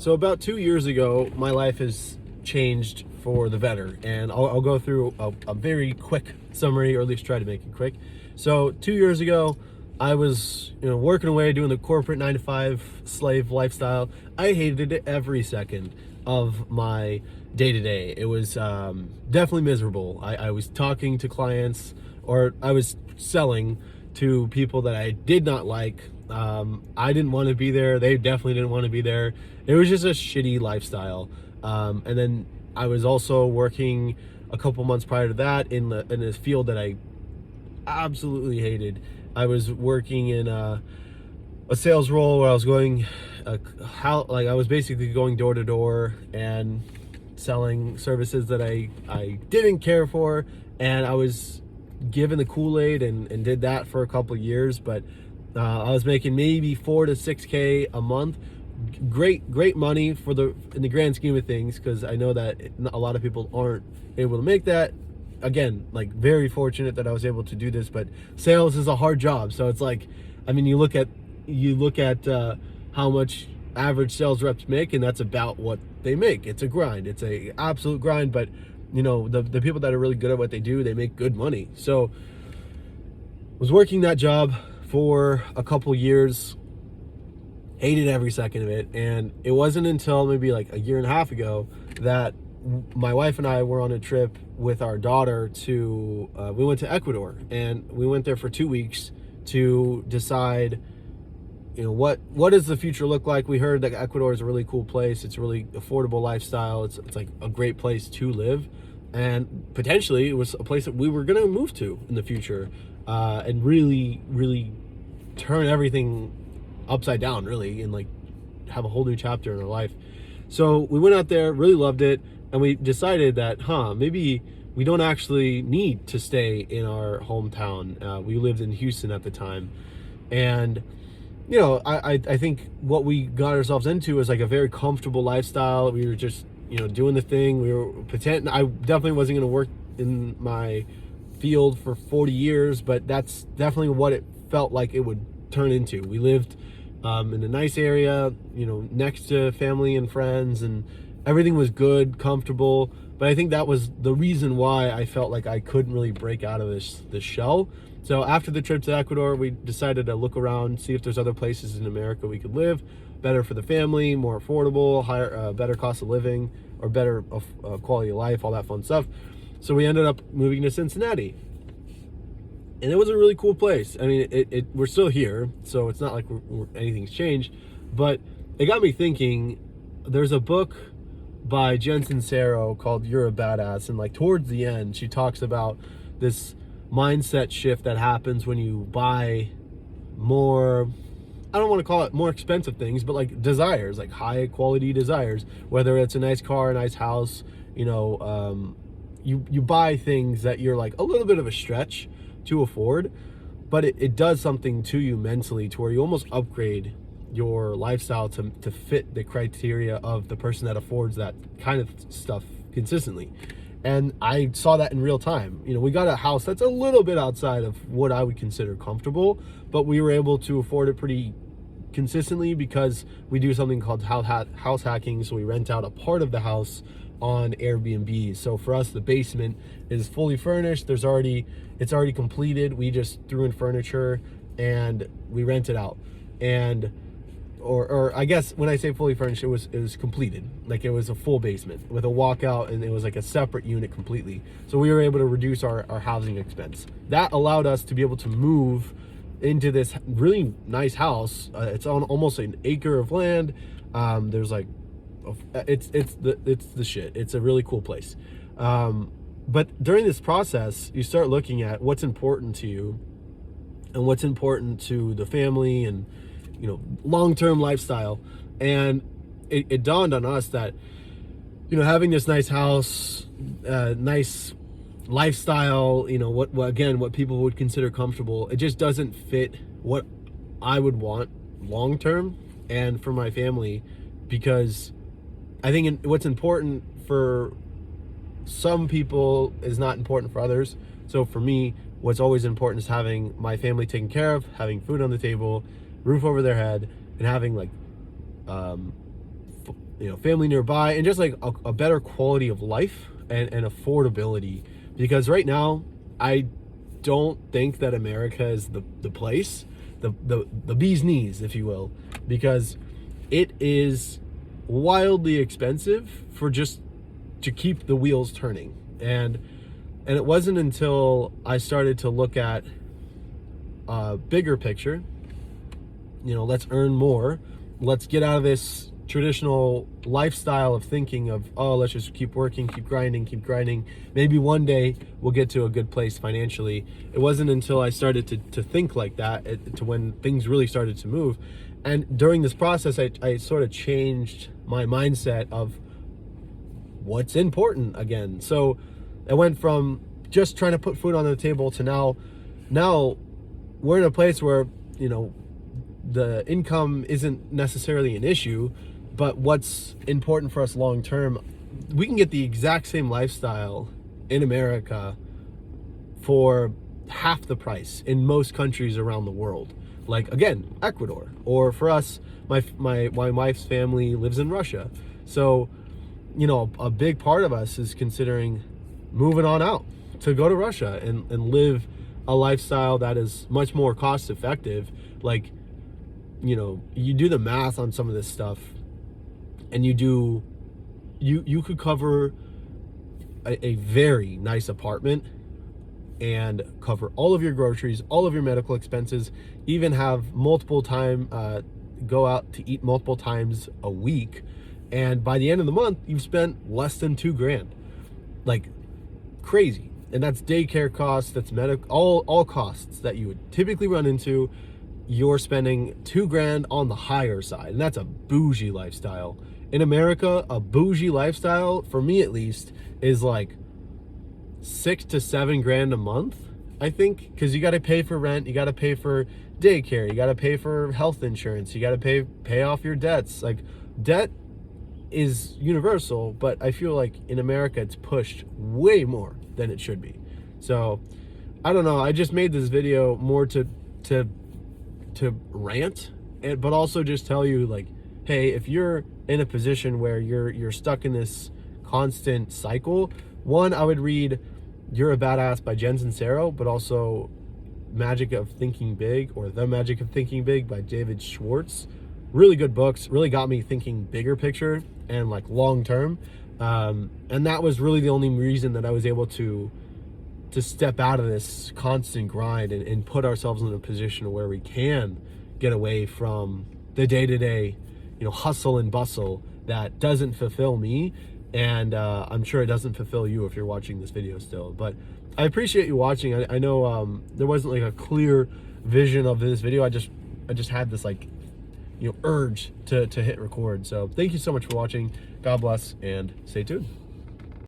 So about 2 years ago, my life has changed for the better, and I'll go through a very quick summary, or at least try to make it quick. So 2 years ago, I was working away doing the corporate 9 to 5 slave lifestyle. I hated it every second of my day to day. It was definitely miserable. I was talking to clients, or I was selling to people that I did not like. I didn't want to be there. They definitely didn't want to be there. It was just a shitty lifestyle. And then I was also working a couple months prior to that in this field that I absolutely hated. I was working in a sales role where I was going, I was basically going door to door and selling services that I didn't care for, and I was given the Kool-Aid and did that for a couple of years, but I was making maybe 4 to 6K a month. Great money in the grand scheme of things, because I know that a lot of people aren't able to make that. Again, like, very fortunate that I was able to do this, but sales is a hard job. So it's like, I mean, you look at how much average sales reps make, and that's about what they make. It's a grind. It's a absolute grind, but the people that are really good at what they do, they make good money. So I was working that job for a couple years, hated every second of it, and it wasn't until maybe like a year and a half ago that my wife and I were on a trip with our daughter to we went to Ecuador, and we went there for 2 weeks to decide what does the future look like. We heard that Ecuador is a really cool place. It's a really affordable lifestyle. It's like a great place to live, and potentially it was a place that we were going to move to in the future, and really turn everything upside down, really, and like have a whole new chapter in our life. So we went out there, really loved it, and we decided that maybe we don't actually need to stay in our hometown. We lived in Houston at the time, and I think what we got ourselves into was like a very comfortable lifestyle. We were just doing the thing. We were pretending. I definitely wasn't going to work in my field for 40 years, but that's definitely what it felt like it would turn into. We lived in a nice area, next to family and friends, and everything was good, comfortable. But I think that was the reason why I felt like I couldn't really break out of this shell. So after the trip to Ecuador, we decided to look around, see if there's other places in America we could live, better for the family, more affordable, higher, better cost of living, or better quality of life, all that fun stuff. So we ended up moving to Cincinnati. And it was a really cool place. I mean, we're still here, so it's not like anything's changed. But it got me thinking. There's a book by Jen Sincero called "You're a Badass," and like towards the end, she talks about this mindset shift that happens when you buy more. I don't want to call it more expensive things, but like desires, like high quality desires. Whether it's a nice car, a nice house, you buy things that you're like a little bit of a stretch to afford, but it does something to you mentally, to where you almost upgrade your lifestyle to fit the criteria of the person that affords that kind of stuff consistently. And I saw that in real time. We got a house that's a little bit outside of what I would consider comfortable, but we were able to afford it pretty consistently because we do something called house hacking. So we rent out a part of the house on Airbnb. So for us, the basement is fully furnished. It's already completed. We just threw in furniture and we rent it out. And or I guess when I say fully furnished, it was completed. Like, it was a full basement with a walkout, and it was like a separate unit completely. So we were able to reduce our housing expense. That allowed us to be able to move into this really nice house. It's on almost an acre of land. There's like, it's the shit. It's a really cool place. But during this process, you start looking at what's important to you and what's important to the family and long-term lifestyle. And it dawned on us that having this nice house, nice lifestyle, what people would consider comfortable, it just doesn't fit what I would want long-term and for my family. Because I think what's important for some people is not important for others. So for me, what's always important is having my family taken care of, having food on the table, roof over their head, and having like family nearby, and just like a better quality of life and affordability. Because right now, I don't think that America is the place, the bee's knees, if you will, because it is wildly expensive for just to keep the wheels turning. And it wasn't until I started to look at a bigger picture, let's earn more, let's get out of this traditional lifestyle of thinking of, oh, let's just keep working, keep grinding, maybe one day we'll get to a good place financially. It wasn't until I started to think like that, to when things really started to move. And during this process, I sort of changed my mindset of what's important again. So I went from just trying to put food on the table to now we're in a place where the income isn't necessarily an issue, but what's important for us long term, we can get the exact same lifestyle in America for half the price in most countries around the world. Like, again, Ecuador, or for us, my wife's family lives in Russia. So, a big part of us is considering moving on out to go to Russia and live a lifestyle that is much more cost effective. Like, you do the math on some of this stuff, and you could cover a very nice apartment and cover all of your groceries, all of your medical expenses, even have go out to eat multiple times a week, and by the end of the month you've spent less than $2,000. Like, crazy. And that's daycare costs, that's all costs that you would typically run into. You're spending $2,000 on the higher side, and that's a bougie lifestyle. In America, a bougie lifestyle, for me at least, is like $6,000 to $7,000 a month, I think, because you got to pay for rent, you got to pay for daycare, you got to pay for health insurance, you got to pay off your debts. Like, debt is universal, but I feel like in America it's pushed way more than it should be. So I don't know, I just made this video more to rant, but also just tell you, like, hey, if you're in a position where you're stuck in this constant cycle, one, I would read You're a Badass by Jen Sincero, but also Magic of Thinking Big, or The Magic of Thinking Big by David Schwartz. Really good books, really got me thinking bigger picture and like long term. And that was really the only reason that I was able to step out of this constant grind and put ourselves in a position where we can get away from the day-to-day, hustle and bustle that doesn't fulfill me. And I'm sure it doesn't fulfill you if you're watching this video still. But I appreciate you watching. I know there wasn't like a clear vision of this video. I just had this like, urge to hit record. So thank you so much for watching. God bless, and stay tuned.